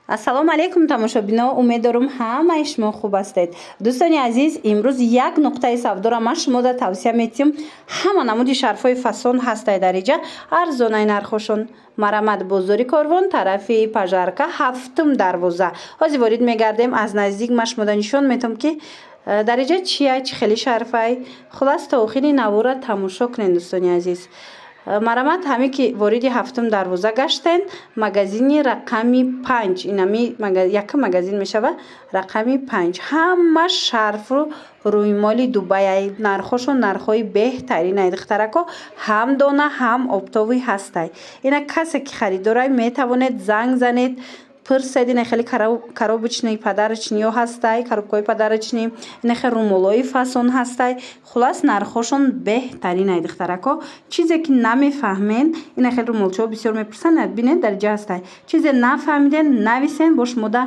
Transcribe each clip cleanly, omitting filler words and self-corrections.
ассалому алайкум тамошобино, умед дорум ҳамаи шумо хуб ҳастед. дӯстони азиз, имрӯз як нуқтаи савдоро ман шумода тавсия метиҳам. ҳама намуди шарфҳои фасон ҳастай дариҷа арзонаи нархошон. марамат бозори корвон, тарафи пажарка, 7-ум дарвоза. ҳозир ворид мегардем, аз наздик ман шумода нишон метиҳам ки дариҷа чия, чӣ хели шарфай. хулас та охири навора тамошо кунед дӯстони азиз. марамат ҳаме ки вориди 7-ум дарвоза гаштен, магазини рақами 5, инами яка магазин мешава, рақами 5. ҳама шарфу рӯймоли Дубай, нархошон нархҳои беҳтаринай духтарако, ҳам дона, ҳам оптовӣ ҳастай. ина касе ки харидорай метавонед занг занед, пурсед, ина хеле коробочни подарочниё ҳастай, коробкаҳои подарочни, ина хеле румолои фасон ҳастай. хулас нархошон беҳтаринай духтарако. чизе ки намефаҳмен, ина хеле румолчаҳо бисёр мепурсанд, бинед дариҷа ҳастай. чизе нафаҳмиден нависен, бо шумода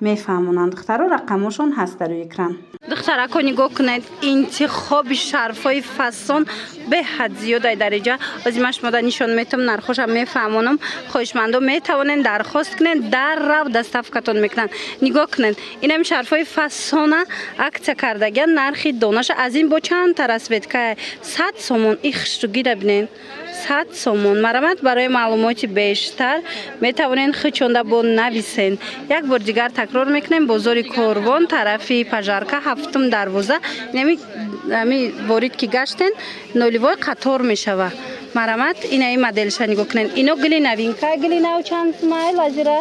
мефаҳмонанд. духтаро рақамошон ҳаст дар рӯи экран. духтарако нигоҳ кунед, интихоби шарфҳои фасон беҳад зиёдай дариҷа. ҳозир ман шумода нишон метавонам, нархошам мефаҳмонам. хоҳишмандо метавонед дархост кунед, даррав доставкатон мекунанд. нигоҳ кунед, инами шарфҳои фасона аксия кардагиан, нархи донаша аз ин бо чанд та расветкае 100 сомон. и хушругиро бинед, 100 сомон. марамат барои маълумоти бештар метавонед хичонда бо нависен. як бор дигар такрор мекунем, бозори корвон, тарафи пажарка, 7-ум дарвоза. ами ворид ки гаштен, ноливой қатор мешава. марамат инаи моделша нигоҳ кунед. ино гили новинка, гили нав чанд сомай лазира?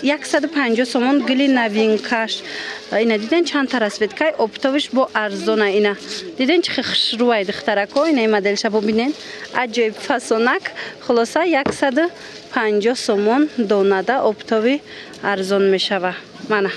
150 сомон гили новинкаш. ина диден чанд та расветкаи оптовиш бо арзона. ина диден чихе хушрӯай духтарако, инаи моделша бобинен, аҷоиб фасонак. хулоса 150 сомон донада оптови арзон мешава. мана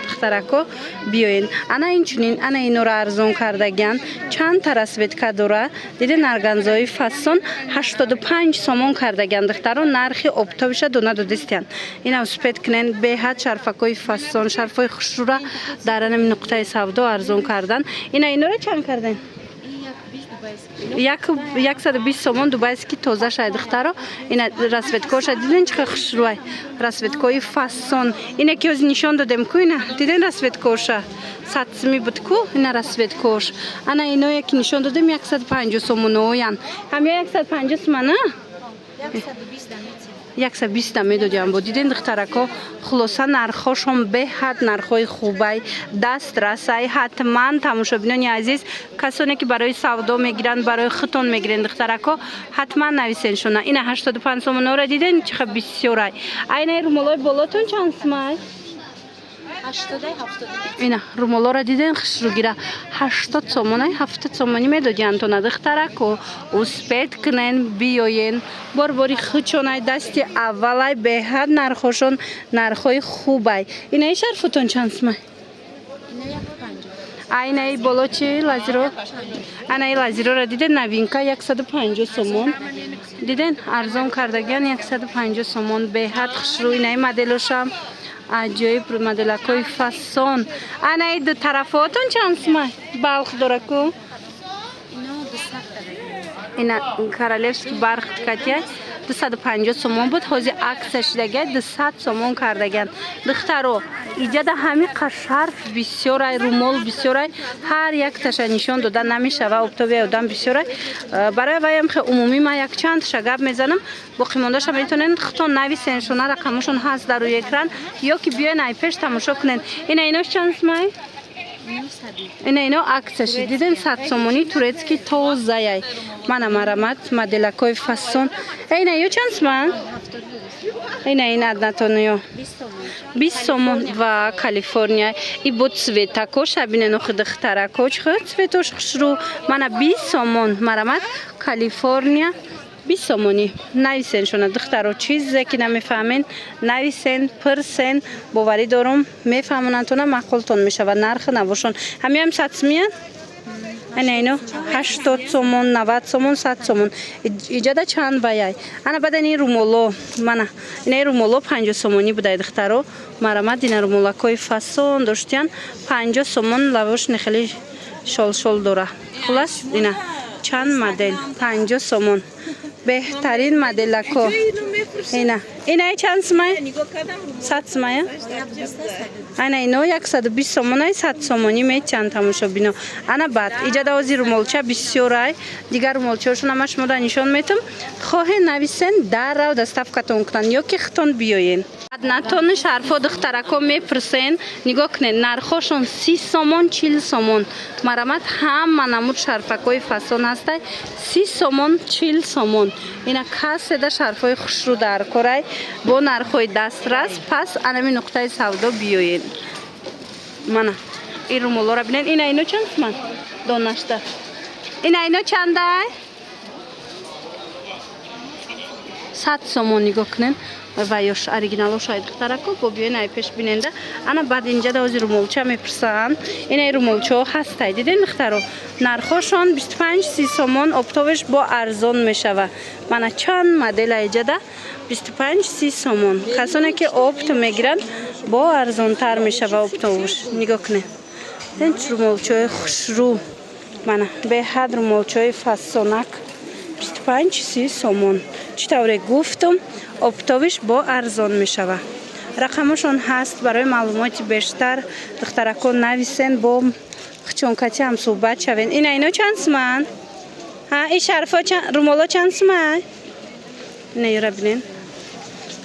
духтарако биёен. ана инчунин, ана иноро арзон кардагиан, чанд та расветка дора. диден арганзои фасон 85 сомон кардагиан духтаро, нархи оптовиша донада дистиян. ина успед кунен, беҳад шарфакои фасон, шарфҳои хушрӯра дар анами нуқтаи савдо арзон кардан. ина иноро чанд карден? 120 сомон дубайски тоза шай духтаро. ина расветкоша диден чихе хушрӯай, расветкои фасон. ина ки ҳозир нишон додем ку, ина диден расветкоша сатсми буд ку, ина расветкош. ана иное ки нишон додем 150 сомоноян. ҳамё 150 сомона? 120 медодиам бо. диден духтарако, хулоса нархошон беҳад нархҳои хубай, дастрасай. ҳатман тамошобинони азиз, касоне ки барои савдо мегиранд, барои хитон мегиранд духтарако, ҳатман нависен шуна. ина 85 сомонора диден чихе бисёрай. айнаи румолои болотон чанд сомай? 80. ина румолора диден хушругира 80 сомонай, 70 сомони медодиантона духтарако. успед кунен, биёен, бор-бори хичонай, дасти аввалай, беҳад нархошон нархҳои хубай. инаи шарфутон чанд сомай? айнаи боло чи лазиро? анаи лазирора диден новинка 150 сомон. диден арзон кардагиан 150 сомон, беҳад хушрӯ. инаи моделошам аҷоиб моделакои фасон. анаи ду тарафотон чанд сомай? балх дора ку? ина королевский барх катя 250 сомон буд, ҳозир аксия шидагия 200 сомон кардагиан. духтаро иҷада ҳами шарф бисёрай, румол бисёрай, ҳар якташа нишон дода намешава. оптови одам бисёрай. барои ваям хе умумӣ ман якчанд шагаб мезанам. боқимондаша метавонен хитон нависен, шуна рақамошон ҳаст дар рӯи экран, ё ки биёен ай пеш тамошо кунен. ина инош чанд сомай? ино аксияши диден 100 сомони турецки тозаяй. мана марамат моделакои фасон. ина ё чанд соман? ина аднатониё 20 сомон. ва калифорния и бо цветакоша бинен охи духтарако чихе цветош хушрӯ. мана 20 сомон. марамат калифорния 20 сомони. нависен шуна духтаро, чизе ки намефаҳмен нависен, пурсен, боварӣ дорум мефаҳмонантона, маъқултон мешава. нархи навошон ҳамиам 100 сомиян. ана ино 80 сомон, 90 сомон, 100 сомон. иҷада чанд ваяй. ана баъд ини румоло, мана инаи румоло 50 сомони будай духтаро. марамат ина румолакои фасон доштиян 50 сомон. лавош нехели шолшол дора. хулас ина чанд модел 50 сомон. беҳтарин моделако. ина اینا چند سومه؟ 100 سومه. اینا 120 سومونه 100 سومونی میچند تماشا بینو. انا بعد اینجا دوازی رومولچه بسیارای دیگر رومولچه‌شون همش شما نشون میتم. خواه نویسن در رو دستافکتون کنن یا که ختون بیاین. نتون شرفا دخترکا میپرسن نگاه کنین نرخشون 30 سومون 40 سومون مرامت هم نمود شرفکای فسون هسته 30 سومون 40 سومون اینا کسی ده شرفای خوش رو در کرای با نرخای دسترس پس انمی نقطه سودا بیاین منه این رومولا را بینین اینو چند من دانشته اینو چنده 100 سومون نگاه کنین و یاش اوریجینالو شاید دخترکو با بیاین ای پیش بیننده انا بعد اینجا دوازی رومولچه میپرسن این رومولچه هسته دیدین دخترو نرخشون 25 30 سومون اپتوش با ارزان میشوه من چند مدل اینجا ده 25 30 سومون کسانی که اپت میگیرن با ارزان تر میشوه اپتوش نگاه کنه این رومولچه خوشرو من به حد رومولچه فسونک 25 30 سومون چطوره گفتم اپتوش با ارزان می شود رقمشون هست برای معلومات بیشتر دخترکان نویسن با خچونکتی هم صحبت شوین اینا چند سومن این شرفا رومالا چند سومن اینه را بینین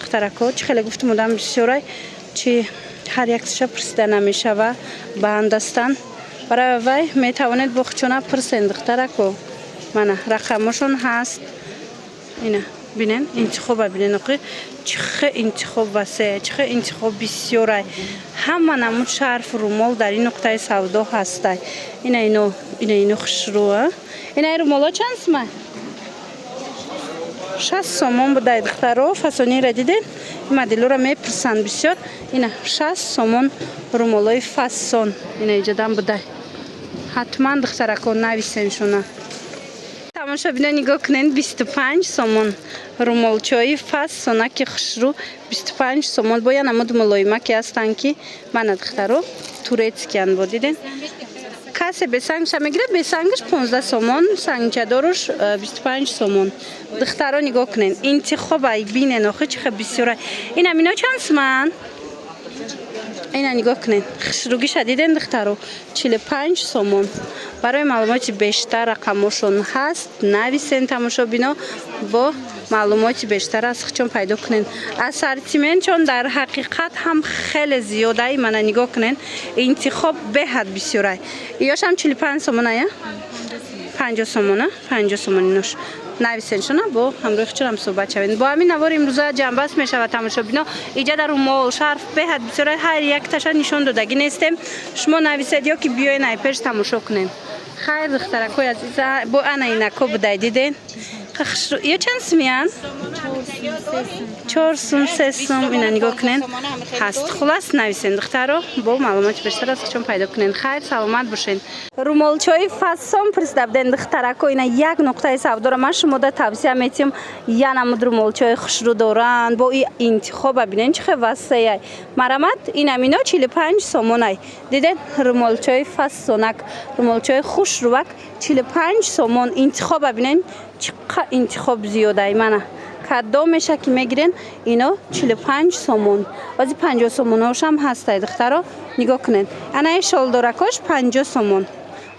دخترکان چه خیلی گفتم بودم بسیارای چی هر یکش پرسیده نمی شود بندستن برای وی می توانید با خچونه پرسین دخترکان من رقمشون هست اینا بینن انتخاب بینن آخه چه انتخاب واسه چه انتخاب بسیاره همه نمود شرف رومال در این نقطه سودا هسته اینو خوشروه اینا رومالا چند سومه 60 سومون بوده دخترها فسونی را دیدین مدلو را میپرسن بسیار اینا 60 سومون رومالای فسون اینا ایجادم بوده حتما دخترکان نویسن شونه تماشا بینه نگاه کنین 25 سومون رومولچه‌ای فس سونک خوشرو 25 سومون با یه نمود ملایمه که هستن که من دخترو تورецькиян بود دیدین کسی به سنگش میگیره به سنگش 15 سومون سنگچه دارش 25 سومون دخترها نگاه کنین انتخاب بینن آخه چه بسیاره اینا چند سومن اینا نگاه کنین خوشروگی شدیدن دخترو 45 سومون برای معلومات بیشتر رقمشون هست نویسین تماشا بینا با معلومات بیشتر از خودشون پیدا کنین اسورتیمنت چون در حقیقت هم خیلی زیاده من نگاه کنین انتخاب به حد بسیاره یاش هم 45 سومونه 50 سومونه 50 سومونینش نویسین شونه با همراه خودشون هم صحبت شوین با همین نوار امروزه جنبست میشود تماشا بینا اینجا در اون شرف به حد بسیاره هر یک تاشا نشون دادگی نیستیم شما نویسید یا که بیاین ای پیش تماشا کنین خیر دخترکوی عزیزه با انا اینکو بوده دیدین یه چند سمیان 4 سوم 3 سوم اینا نگاه کنین هست خلاص نویسین دخترها با معلومات بیشتر از خودشون پیدا کنین خیر سلامت باشین رومولچه‌ای فسون پرسیده بودن دخترکو اینا یک نقطه سودا را من شما توصیه میتیم یا نمود رومولچه‌ای خوش رو دارن با این انتخاب ببینین چه واسه مرامت اینا 45 سومونه دیدین رومولچه‌ای فسونک رومولچه‌ای خوش روک 45 سومون انتخاب ببینین چقدر انتخاب زیاده منه کدام میشه که میگیرین اینا 45 سومون بازی 50 سوموناش هم هسته دخترها نگاه کنین انا شلدارکاش 50 سومون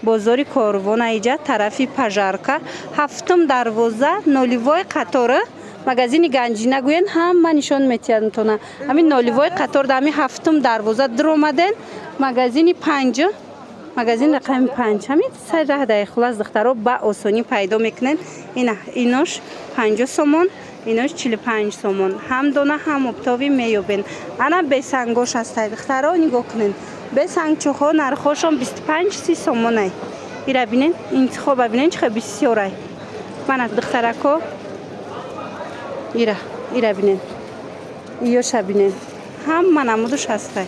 بازاری کاروان ایجا طرفی پژارکا هفتم دروازه نولیوای قطاره مغازین گنجی نگوین هم من نشون میتونم تونه همین نولیوای قطار دمی هفتم دروازه در اومدن مغازین 5 مغازین رقم 5 همین سر راه در خلاص دخترها با آسانی پیدا میکنن ایناش 50 سومون ایناش 45 سومون هم دونه هم اپتاوی میوبین انا به سنگوش هست دخترها نگاه کنین به سنگ چوخا نرخوشون 25 30 سومونه ایرا بینین انتخاب ببینین چه بسیاره من دخترکو ایرا بینین ایوش بینین هم من نمودش هسته